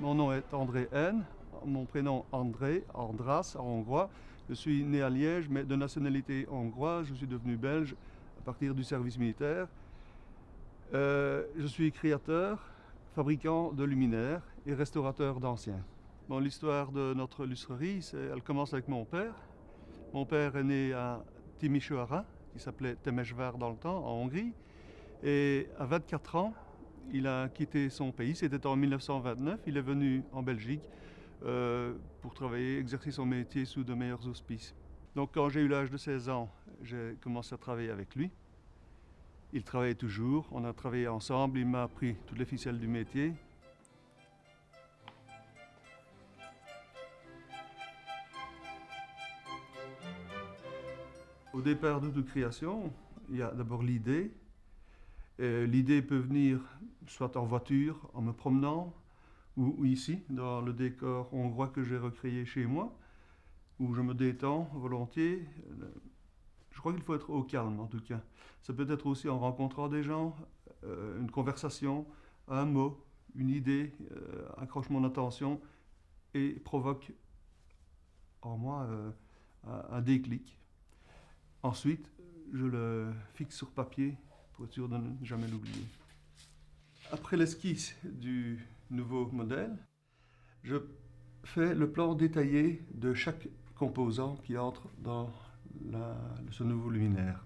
Mon nom est André N. Mon prénom André, Andras en hongrois. Je suis né à Liège, mais de nationalité hongroise. Je suis devenu belge à partir du service militaire. Je suis créateur, fabricant de luminaires et restaurateur d'anciens. Bon, l'histoire de notre lustrerie, elle commence avec mon père. Mon père est né à Timișoara, qui s'appelait Temesvar dans le temps, en Hongrie. Et à 24 ans, il a quitté son pays, c'était en 1929. Il est venu en Belgique pour travailler, exercer son métier sous de meilleurs auspices. Donc quand j'ai eu l'âge de 16 ans, j'ai commencé à travailler avec lui. Il travaillait toujours, on a travaillé ensemble, il m'a appris toutes les ficelles du métier. Au départ de toute création, il y a d'abord l'idée. L'idée peut venir soit en voiture, en me promenant, ou ici, dans le décor hongrois que j'ai recréé chez moi, où je me détends volontiers. Je crois qu'il faut être au calme, en tout cas. Ça peut être aussi en rencontrant des gens, une conversation, un mot, une idée accroche mon attention et provoque en moi un déclic. Ensuite, je le fixe sur papier pour être sûr de ne jamais l'oublier. Après l'esquisse du nouveau modèle, je fais le plan détaillé de chaque composant qui entre dans ce nouveau luminaire.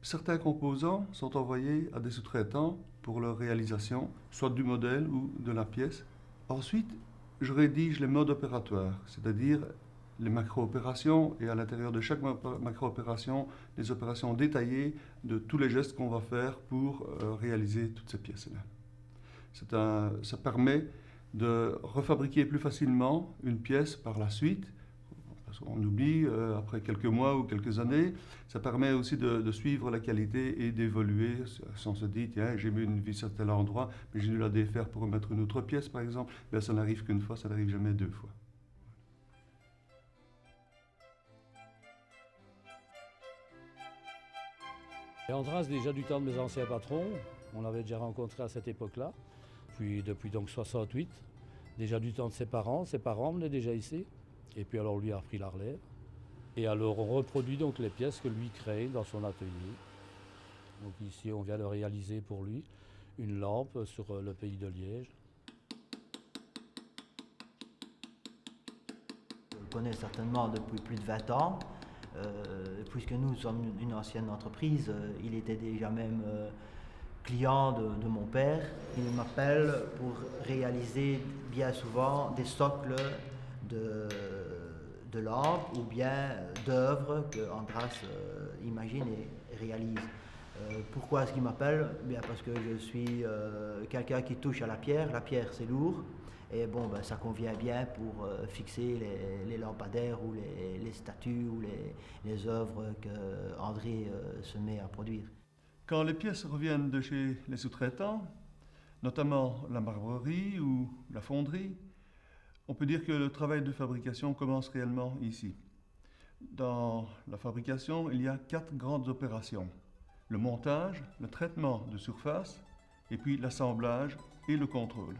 Certains composants sont envoyés à des sous-traitants pour leur réalisation, soit du modèle ou de la pièce. Ensuite, je rédige les modes opératoires, c'est-à-dire les macro-opérations et à l'intérieur de chaque macro-opération, les opérations détaillées de tous les gestes qu'on va faire pour réaliser toutes ces pièces-là. Ça permet de refabriquer plus facilement une pièce par la suite, parce qu'on oublie après quelques mois ou quelques années. Ça permet aussi de suivre la qualité et d'évoluer sans se dire, tiens, j'ai mis une vis à tel endroit, mais j'ai dû la défaire pour remettre une autre pièce, par exemple. Bien, ça n'arrive qu'une fois, ça n'arrive jamais deux fois. Et Andras, déjà du temps de mes anciens patrons, on l'avait déjà rencontré à cette époque-là, puis depuis donc 68, déjà du temps de ses parents venaient déjà ici, et puis alors lui a repris la relève. Et alors on reproduit donc les pièces que lui crée dans son atelier. Donc ici on vient de réaliser pour lui une lampe sur le pays de Liège. Je le connais certainement depuis plus de 20 ans. Puisque nous sommes une ancienne entreprise, il était déjà même client de mon père. Il m'appelle pour réaliser bien souvent des socles de lampes ou bien d'œuvres que Andras imagine et réalise. Pourquoi est-ce qu'il m'appelle? Bien parce que je suis quelqu'un qui touche à la pierre. La pierre, c'est lourd. Et bon, ben, ça convient bien pour fixer les lampadaires ou les statues ou les œuvres qu'André se met à produire. Quand les pièces reviennent de chez les sous-traitants, notamment la marbrerie ou la fonderie, on peut dire que le travail de fabrication commence réellement ici. Dans la fabrication, il y a 4 grandes opérations. Le montage, le traitement de surface, et puis l'assemblage et le contrôle.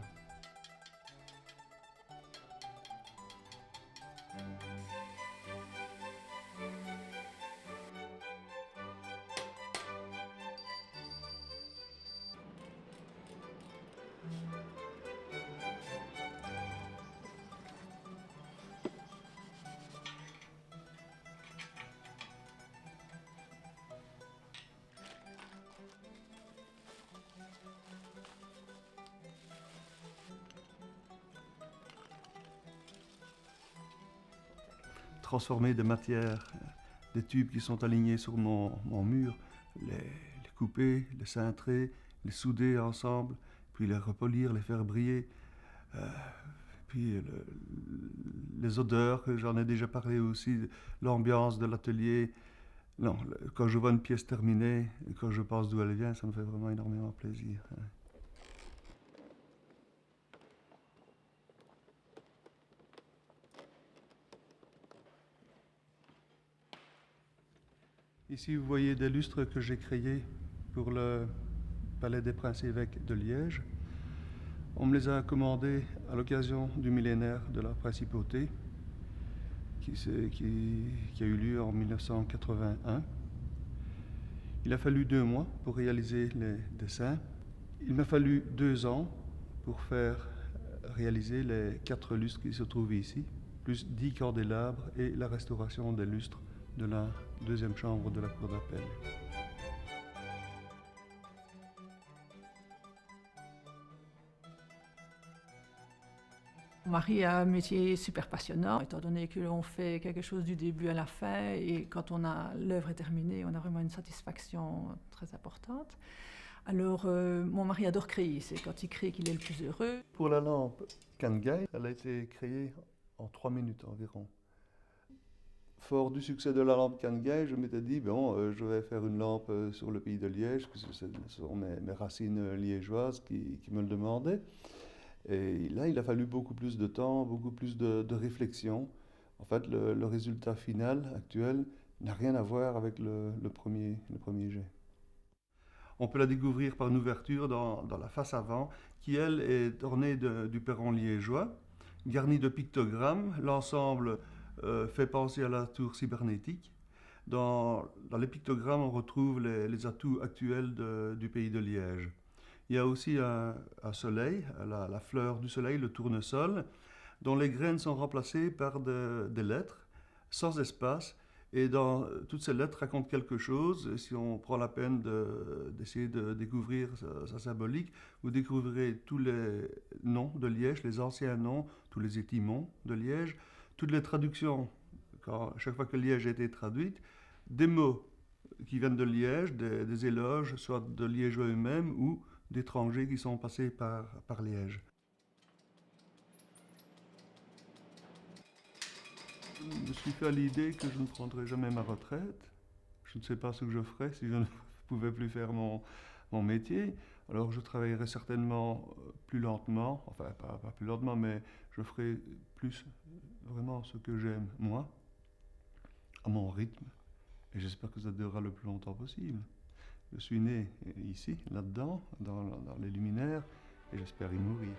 Transformer des matières, des tubes qui sont alignés sur mon mur, les couper, les cintrer, les souder ensemble, puis les repolir, les faire briller. Puis les odeurs, j'en ai déjà parlé aussi, l'ambiance de l'atelier. Non, quand je vois une pièce terminée, et quand je pense d'où elle vient, ça me fait vraiment énormément plaisir. Ici, vous voyez des lustres que j'ai créés pour le Palais des Princes-Évêques de Liège. On me les a commandés à l'occasion du millénaire de la principauté qui a eu lieu en 1981. Il a fallu 2 mois pour réaliser les dessins. Il m'a fallu 2 ans pour faire réaliser les 4 lustres qui se trouvent ici, plus 10 candélabres et la restauration des lustres de la deuxième chambre de la cour d'appel. Mon mari a un métier super passionnant, étant donné que l'on fait quelque chose du début à la fin, et quand l'œuvre est terminée, on a vraiment une satisfaction très importante. Alors, mon mari adore créer, c'est quand il crée qu'il est le plus heureux. Pour la lampe Kangai, elle a été créée en 3 minutes environ. Fort du succès de la lampe Kangai, je m'étais dit, je vais faire une lampe sur le pays de Liège, puisque ce sont mes racines liégeoises qui me le demandaient. Et là, il a fallu beaucoup plus de temps, beaucoup plus de réflexion. En fait, le résultat final, actuel, n'a rien à voir avec le premier jet. On peut la découvrir par une ouverture dans la face avant, qui, elle, est ornée du perron liégeois, garnie de pictogrammes. L'ensemble fait penser à la tour cybernétique. Dans les pictogrammes, on retrouve les atouts actuels du pays de Liège. Il y a aussi un soleil, la fleur du soleil, le tournesol, dont les graines sont remplacées par des lettres, sans espace. Et toutes ces lettres racontent quelque chose. Si on prend la peine d'essayer de découvrir sa symbolique, vous découvrirez tous les noms de Liège, les anciens noms, tous les étymons de Liège, toutes les traductions, chaque fois que Liège a été traduite, des mots qui viennent de Liège, des éloges, soit de Liégeois eux-mêmes ou d'étrangers qui sont passés par Liège. Je me suis fait à l'idée que je ne prendrai jamais ma retraite. Je ne sais pas ce que je ferais si je ne pouvais plus faire mon métier. Alors je travaillerai certainement plus lentement, enfin pas plus lentement, mais je ferai plus vraiment ce que j'aime moi, à mon rythme. Et j'espère que ça durera le plus longtemps possible. Je suis né ici, là-dedans, dans les luminaires, et j'espère y mourir.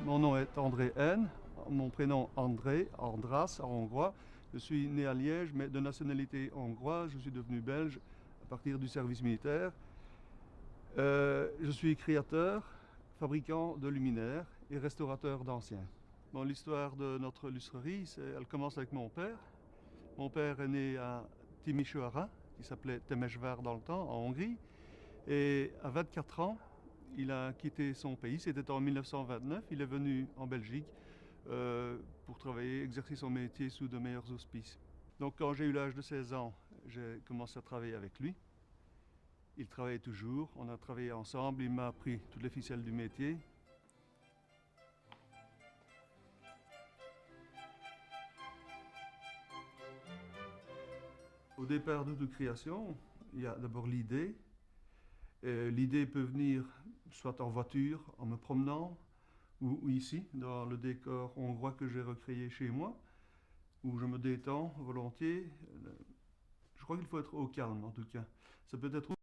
Mon nom est André N, mon prénom André, Andras en hongrois. Je suis né à Liège, mais de nationalité hongroise. Je suis devenu belge à partir du service militaire. Je suis créateur, fabricant de luminaires et restaurateur d'anciens. Bon, l'histoire de notre lustrerie, elle commence avec mon père. Mon père est né à Timișoara, qui s'appelait Temesvár dans le temps, en Hongrie. Et à 24 ans, il a quitté son pays, c'était en 1929. Il est venu en Belgique pour travailler, exercer son métier sous de meilleurs auspices. Donc quand j'ai eu l'âge de 16 ans, j'ai commencé à travailler avec lui. Il travaillait toujours, on a travaillé ensemble, il m'a appris toutes les ficelles du métier. Au départ de toute création, il y a d'abord l'idée. L'idée peut venir soit en voiture, en me promenant, ou ici, dans le décor hongrois que j'ai recréé chez moi, où je me détends volontiers. Je crois qu'il faut être au calme en tout cas. Ça peut être